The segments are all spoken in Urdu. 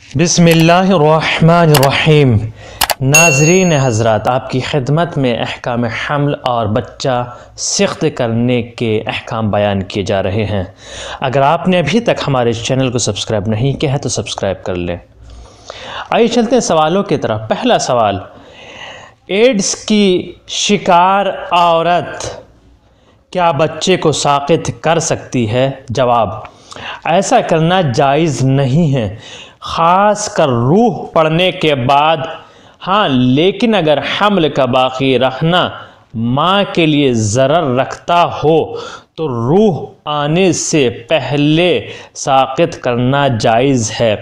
بسم اللہ الرحمن الرحیم۔ ناظرین حضرات، آپ کی خدمت میں احکام حمل اور بچہ سخت کرنے کے احکام بیان کیے جا رہے ہیں۔ اگر آپ نے ابھی تک ہمارے چینل کو سبسکرائب نہیں کیا ہے تو سبسکرائب کر لیں۔ آئیے چلتے ہیں سوالوں کی طرف۔ پہلا سوال، ایڈز کی شکار عورت کیا بچے کو ساقط کر سکتی ہے؟ جواب، ایسا کرنا جائز نہیں ہے، خاص کر روح پڑنے کے بعد۔ ہاں، لیکن اگر حمل کا باقی رہنا ماں کے لیے ضرر رکھتا ہو تو روح آنے سے پہلے ساقط کرنا جائز ہے،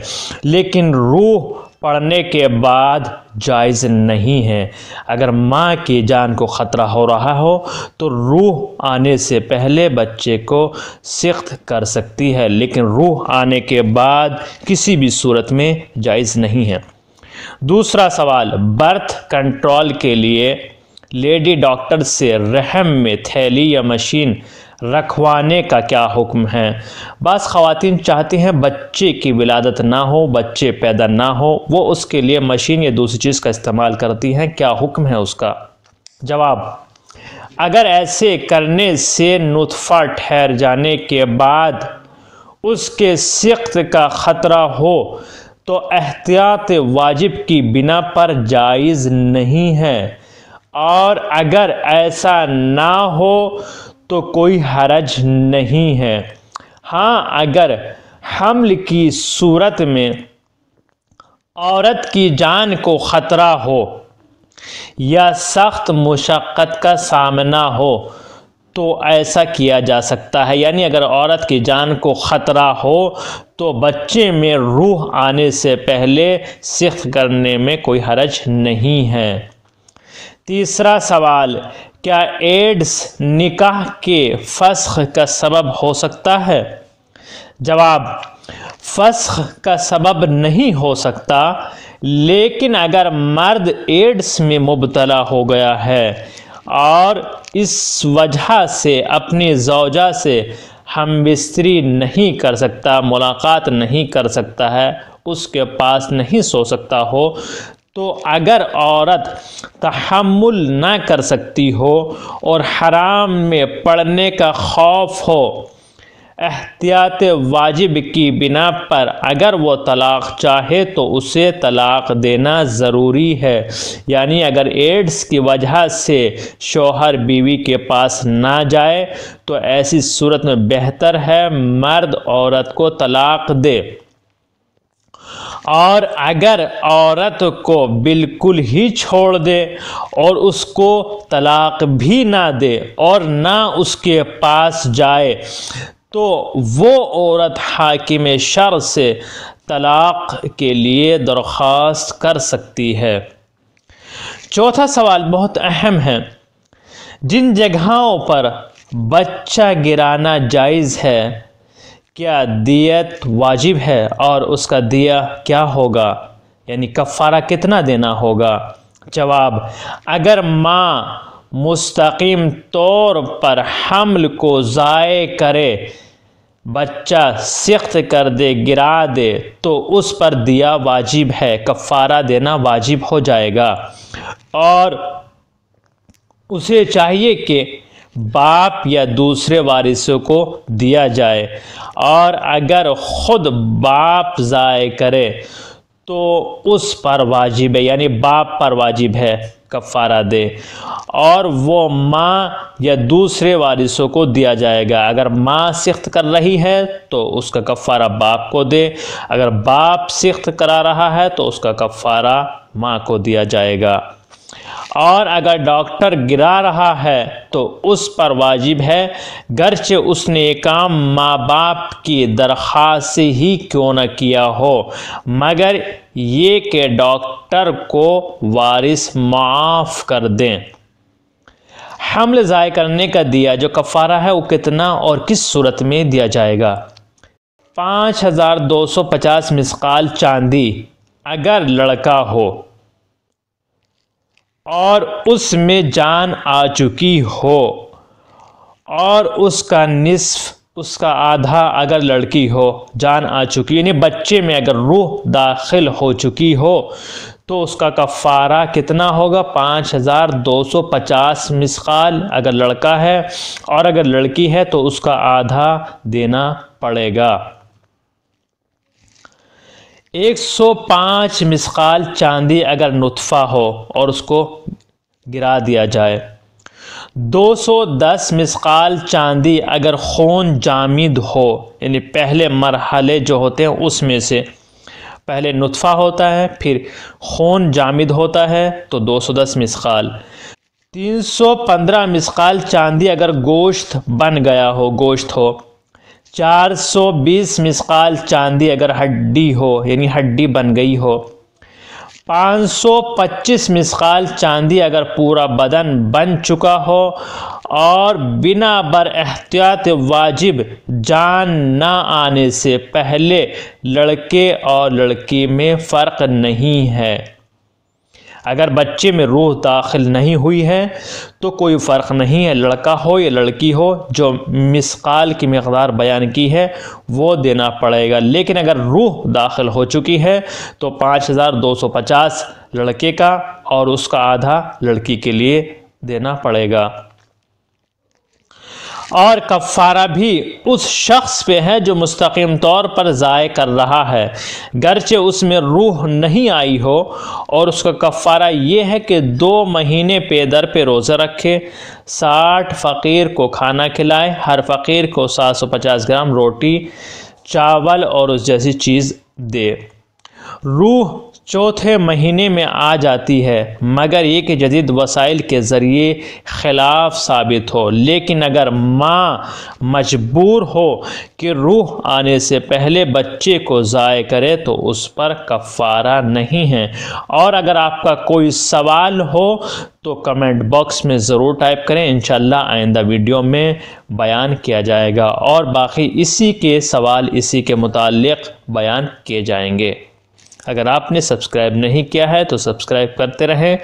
لیکن روح پڑنے کے بعد جائز نہیں ہے۔ اگر ماں کی جان کو خطرہ ہو رہا ہو تو روح آنے سے پہلے بچے کو سخت کر سکتی ہے، لیکن روح آنے کے بعد کسی بھی صورت میں جائز نہیں ہے۔ دوسرا سوال، برتھ کنٹرول کے لیے لیڈی ڈاکٹر سے رحم میں تھیلی یا مشین رکھوانے کا کیا حکم ہے؟ بعض خواتین چاہتی ہیں بچے کی ولادت نہ ہو، بچے پیدا نہ ہو، وہ اس کے لیے مشین یا دوسری چیز کا استعمال کرتی ہیں، کیا حکم ہے اس کا؟ جواب، اگر ایسے کرنے سے نطفہ ٹھہر جانے کے بعد اس کے سقط کا خطرہ ہو تو احتیاط واجب کی بنا پر جائز نہیں ہے، اور اگر ایسا نہ ہو تو کوئی حرج نہیں ہے۔ ہاں، اگر حمل کی صورت میں عورت کی جان کو خطرہ ہو یا سخت مشقت کا سامنا ہو تو ایسا کیا جا سکتا ہے، یعنی اگر عورت کی جان کو خطرہ ہو تو بچے میں روح آنے سے پہلے سخت کرنے میں کوئی حرج نہیں ہے۔ تیسرا سوال، کیا ایڈز نکاح کے فسخ کا سبب ہو سکتا ہے؟ جواب، فسخ کا سبب نہیں ہو سکتا، لیکن اگر مرد ایڈز میں مبتلا ہو گیا ہے اور اس وجہ سے اپنی زوجہ سے ہم بستری نہیں کر سکتا، ملاقات نہیں کر سکتا ہے، اس کے پاس نہیں سو سکتا ہو، تو اگر عورت تحمل نہ کر سکتی ہو اور حرام میں پڑنے کا خوف ہو، احتیاط واجب کی بنا پر اگر وہ طلاق چاہے تو اسے طلاق دینا ضروری ہے، یعنی اگر ایڈز کی وجہ سے شوہر بیوی کے پاس نہ جائے تو ایسی صورت میں بہتر ہے مرد عورت کو طلاق دے، اور اگر عورت کو بالکل ہی چھوڑ دے اور اس کو طلاق بھی نہ دے اور نہ اس کے پاس جائے تو وہ عورت حاکم شرع سے طلاق کے لیے درخواست کر سکتی ہے۔ چوتھا سوال بہت اہم ہے، جن جگہوں پر بچہ گرانا جائز ہے کیا دیت واجب ہے، اور اس کا دیہ کیا ہوگا، یعنی کفارہ کتنا دینا ہوگا؟ جواب، اگر ماں مستقیم طور پر حمل کو ضائع کرے، بچہ سقط کر دے، گرا دے، تو اس پر دیہ واجب ہے، کفارہ دینا واجب ہو جائے گا، اور اسے چاہیے کہ باپ یا دوسرے وارثوں کو دیا جائے، اور اگر خود باپ ضائع کرے تو اس پر واجب ہے، یعنی باپ پر واجب ہے کفارہ دے، اور وہ ماں یا دوسرے وارثوں کو دیا جائے گا۔ اگر ماں سخت کر رہی ہے تو اس کا کفارہ باپ کو دے، اگر باپ سخت کرا رہا ہے تو اس کا کفارہ ماں کو دیا جائے گا، اور اگر ڈاکٹر گرا رہا ہے تو اس پر واجب ہے، گرچہ اس نے یہ کام ماں باپ کی درخواست ہی کیوں نہ کیا ہو، مگر یہ کہ ڈاکٹر کو وارث معاف کر دیں۔ حمل ضائع کرنے کا دیہ جو کفارہ ہے وہ کتنا اور کس صورت میں دیا جائے گا؟ 5250 مثقال چاندی اگر لڑکا ہو اور اس میں جان آ چکی ہو اور اس کا نصف اس کا آدھا اگر لڑکی ہو، جان آ چکی، یعنی بچے میں اگر روح داخل ہو چکی ہو تو اس کا کفارہ کتنا ہوگا؟ 5250 مسقال اگر لڑکا ہے، اور اگر لڑکی ہے تو اس کا آدھا دینا پڑے گا۔ 105 مسقال چاندی اگر نطفہ ہو اور اس کو گرا دیا جائے، 210 مسقال چاندی اگر خون جامد ہو، یعنی پہلے مرحلے جو ہوتے ہیں اس میں سے پہلے نطفہ ہوتا ہے پھر خون جامد ہوتا ہے تو 210 مسقال۔ 315 مسقال چاندی اگر گوشت بن گیا ہو، گوشت ہو۔ 420 مسقال چاندی اگر ہڈی ہو، یعنی ہڈی بن گئی ہو۔ 525 مسقال چاندی اگر پورا بدن بن چکا ہو اور بنا بر احتیاط واجب جان نہ آنے سے پہلے لڑکے اور لڑکی میں فرق نہیں ہے۔ اگر بچے میں روح داخل نہیں ہوئی ہے تو کوئی فرق نہیں ہے، لڑکا ہو یا لڑکی ہو، جو مسقال کی مقدار بیان کی ہے وہ دینا پڑے گا۔ لیکن اگر روح داخل ہو چکی ہے تو 5250 لڑکے کا اور اس کا آدھا لڑکی کے لیے دینا پڑے گا۔ اور کفارہ بھی اس شخص پہ ہے جو مستقیم طور پر ضائع کر رہا ہے، گرچہ اس میں روح نہیں آئی ہو، اور اس کا کفارہ یہ ہے کہ 2 مہینے پے در پہ روزہ رکھے، 60 فقیر کو کھانا کھلائے، ہر فقیر کو 750 گرام روٹی، چاول اور اس جیسی چیز دے۔ روح چوتھے مہینے میں آ جاتی ہے مگر یہ کہ جدید وسائل کے ذریعے خلاف ثابت ہو، لیکن اگر ماں مجبور ہو کہ روح آنے سے پہلے بچے کو ضائع کرے تو اس پر کفارہ نہیں ہے۔ اور اگر آپ کا کوئی سوال ہو تو کمنٹ باکس میں ضرور ٹائپ کریں، انشاءاللہ آئندہ ویڈیو میں بیان کیا جائے گا، اور باقی اسی کے سوال اسی کے متعلق بیان کیے جائیں گے۔ اگر آپ نے سبسکرائب نہیں کیا ہے تو سبسکرائب کرتے رہیں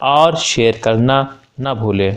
اور شیئر کرنا نہ بھولیں۔